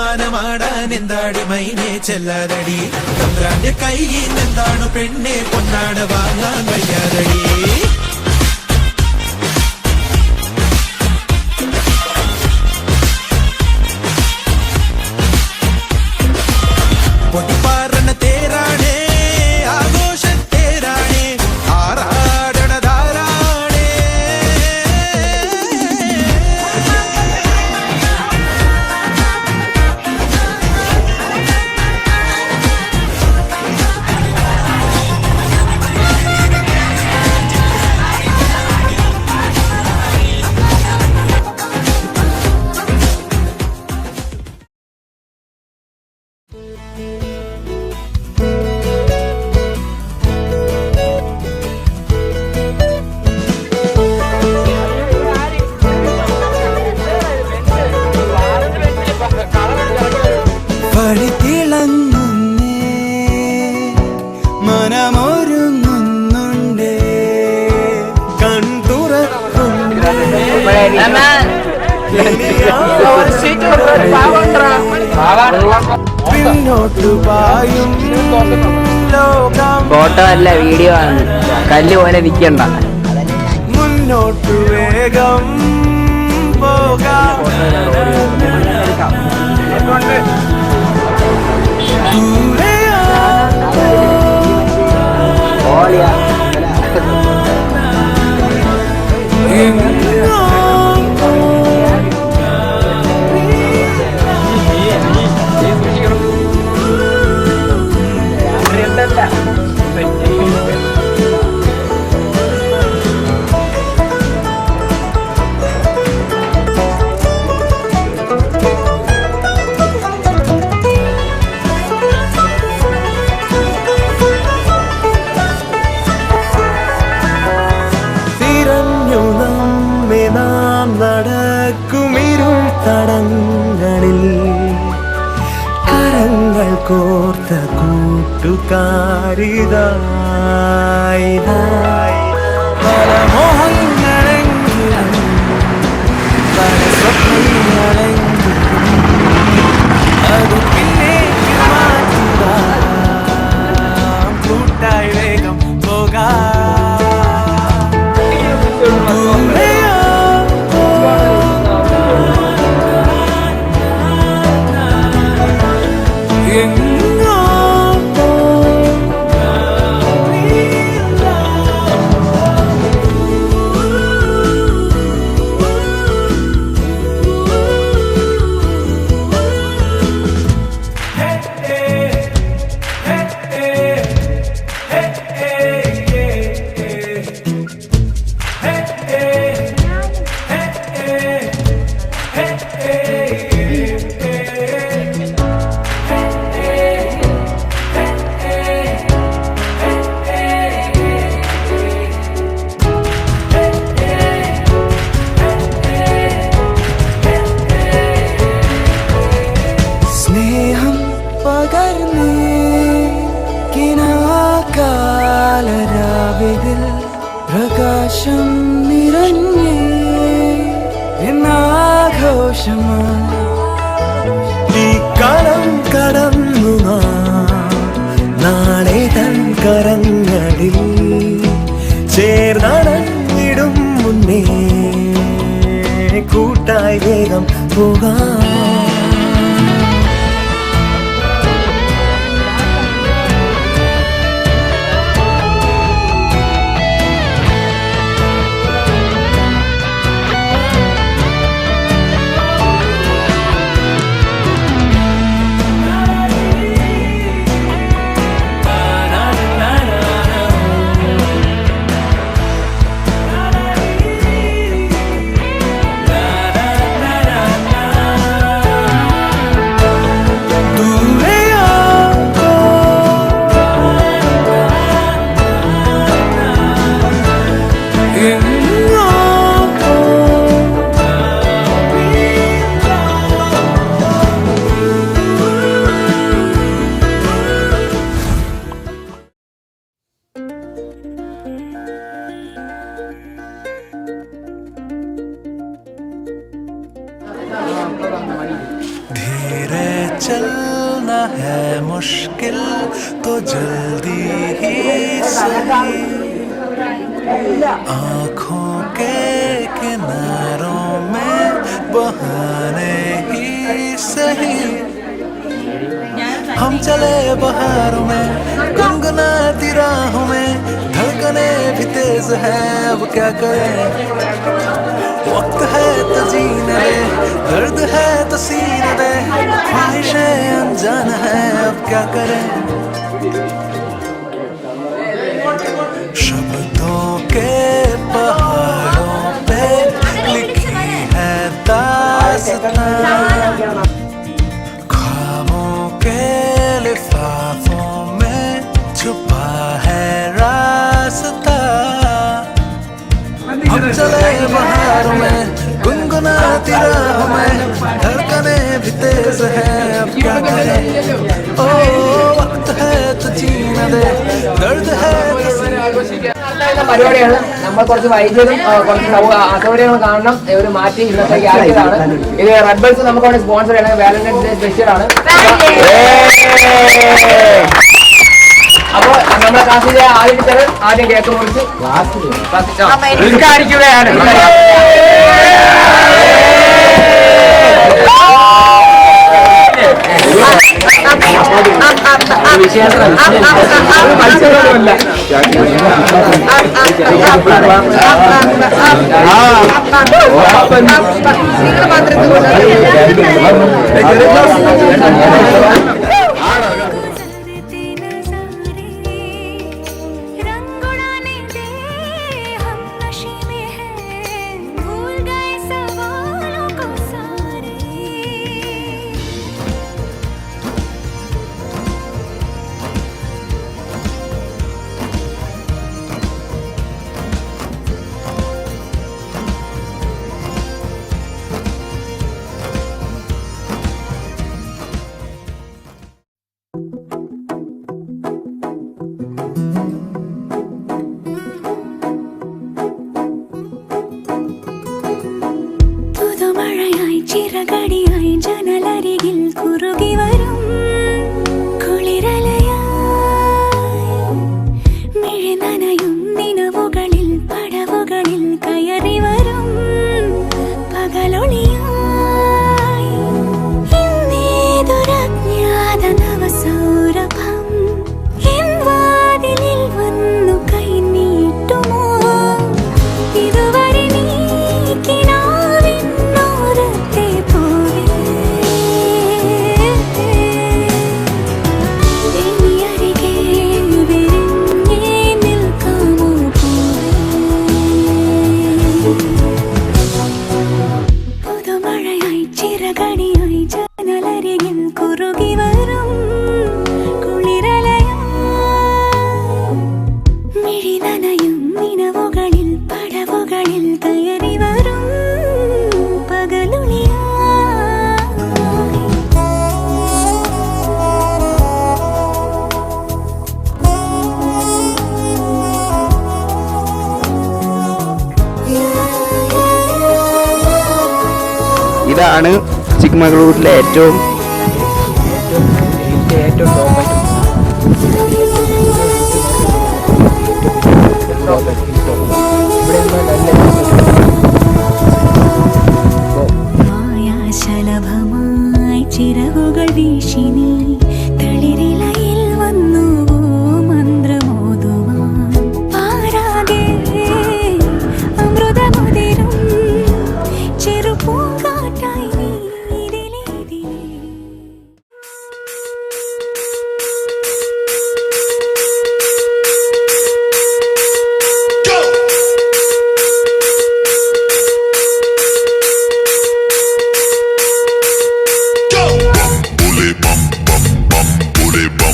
മാനമാടാൻ എന്താടി മൈനെ ചെല്ലാതടി തമ്പ്രാന്റെ കയ്യിൽ എന്താണ് പെണ്ണെ പൊന്നാട വാങ്ങാൻ വയ്യാതടി പൊട്ടിപ്പാറണ തേരാണേ ആഘോഷത്തേരാണേ ആറാടണതാരാണേ ഫോട്ടോ അല്ല വീഡിയോ ആണ് കല്ല് പോലെ നിൽക്കണ്ട മുന്നോട്ടു വേഗം പോകാം നടക്കുമിരുൾ തടങ്ങളിൽ കരങ്ങൾ കോർത്ത കൂട്ടുകാരിതായി പല മോഹങ്ങളെങ്കിലും പല സ്വപ്നങ്ങളെങ്കിലും അത് പിന്നെ മാറ്റുക കൂട്ടായി വേഗം പോകാം പ്രകാശം നിറഞ്ഞേ എന്നാഘോഷമായി ഈ കളം കടന്നു നാളെ തൻ കരങ്ങളിൽ ചേർന്നടങ്ങിടും മുന്നേ കൂട്ടായി വേഗം പോകാം चलना है मुश्किल तो जल्दी ही सही आँखों के किनारों में बहाने ही सही हम चले बहारों में गुनगुनाती राहों में धड़कने भी तेज है अब क्या करें वक्त है तो जीने दे दर्द है तो सीने दे ख्वाहिशें अनजान है अब क्या करें शब्दों के पहाड़ों पे लिखी है दास्तां ख्वाबों के लिफाफों में छुपा है रास्ता हम चले बहारों में गुनगुनाती राहों में धड़कने भी तेज है अब क्या करें ओ वक्त है तो जीने दे दर्द है तो പരിപാടിയാണ് നമ്മൾ കുറച്ച് വൈദ്യുതി കുറച്ച് അസൗകര്യങ്ങൾ കാണണം ഒരു മാറ്റി ഇന്നത്തേക്ക് ആക്കിയതാണ് ഇത് റെഡ് ബൾസ് നമുക്ക് വേണ്ടി സ്പോൺസർ ചെയ്യണം വാലന്റൈൻസ് ഡേ സ്പെഷ്യൽ ആണ് അപ്പൊ നമ്മളെ ക്ലാസ്സിലെ ആദ്യം ടീച്ചർ ആദ്യം കേക്ക് മുറിച്ച് കാണിക്കുകയാണ് മത്സരമൊന്നുമല്ല ചിറകടിയായി ജനലരികിൽ കുറുകി വരും കുളിരലയായി മിഴി നനയും നിലവുകളിൽ പടവുകളിൽ കയറി വരും പകലൊളിയായി ഇന്നേതൊരജ്ഞാത നവസൗരഭം എൻ വാതിലിൽ വന്നു കൈ നീട്ടുമോ ഇതുവരെ നീ ചിറകടിയായി ജനലരികിൽ കുറുകി വരും കുളിരലയായി മിഴി നനയും നിലവുകളിൽ പടവുകളിൽ കയറി വരും പകലൊളിയായി ഇതാണ് ചിക്മംഗ്ലൂരിലെ ഏറ്റവും മായാശലഭമായി ചിറകുകൾ വീശി നീ തളിരിലയിൽ വന്നുവോ മന്ത്രമോതുവാൻ പാരാകെ അമൃതമുതിരും ചെറുപൂങ്കാറ്റായി നീ ഇതിലേതിലേ bam bam bule bam bam bam bule bam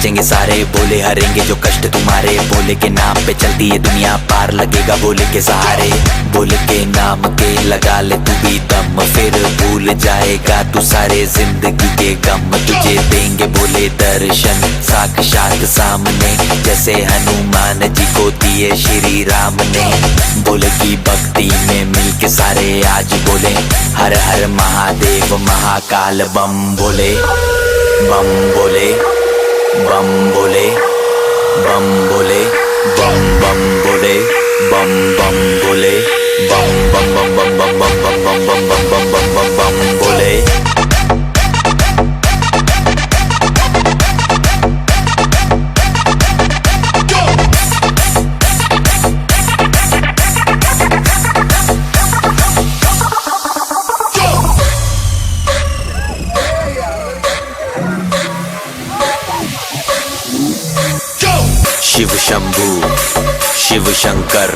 नाचेंगे सारे, बोले हरेंगे जो कष्ट तुम्हारे, बोले के नाम पे चलती है दुनिया, पार लगेगा बोले के सहारे, बोले के नाम के लगा ले तू भी दम, फिर भूल जाएगा तू सारे जिंदगी के गम, तुझे देंगे बोले दर्शन साक्षात सामने, जैसे हनुमान जी को दिए श्री राम ने, बोले की भक्ति में मिलके सारे आज बोले हर हर महादेव महाकाल बम बोले, बम बोले, बम बोले, बम बोले, बम बम बोले, बम बम बोले, बम बम बम बम बम बम बम बम बम बम बम बम बम बोले। शिव शंभू शिव शंकर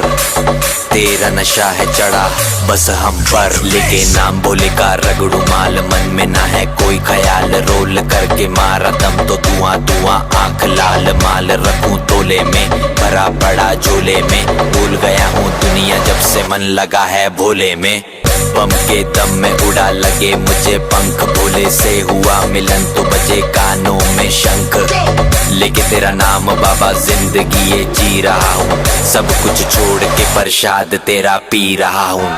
तेरा नशा है चढ़ा बस हम पर, लेके नाम बोले का रगड़ू माल, मन में ना है कोई ख्याल, रोल करके मारा दम तो धुआं धुआं आंख लाल, माल रखूं तोले में भरा पड़ा झोले में, भूल गया हूँ दुनिया जब से मन लगा है भोले में, बम के दम में उड़ा लगे मुझे पंख, भोले से हुआ मिलन तो बजे कानों में शंख, लेके तेरा नाम बाबा जिंदगी ये जी रहा हूँ, सब कुछ छोड़ के प्रसाद तेरा पी रहा हूँ।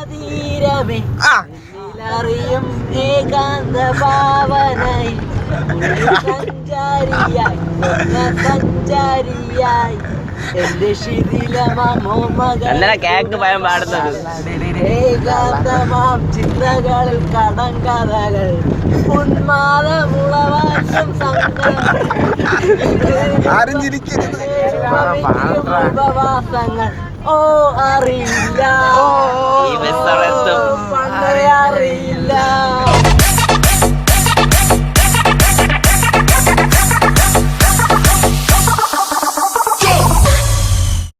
തീരമേ അറിയും ഏകാന്ത ഭാവനായി സഞ്ചാരിയായി സഞ്ചാരിയായി എന്റെ ശിഥിലമോ മകൾ കേക്ക് ഭയം പാടുന്നത് ഏകാന്തമാം ചിന്തകളിൽ കടങ്കഥകൾ ഉന്മാദമുളവാക്കും ഉപവാസങ്ങൾ ഓ അറിയില്ല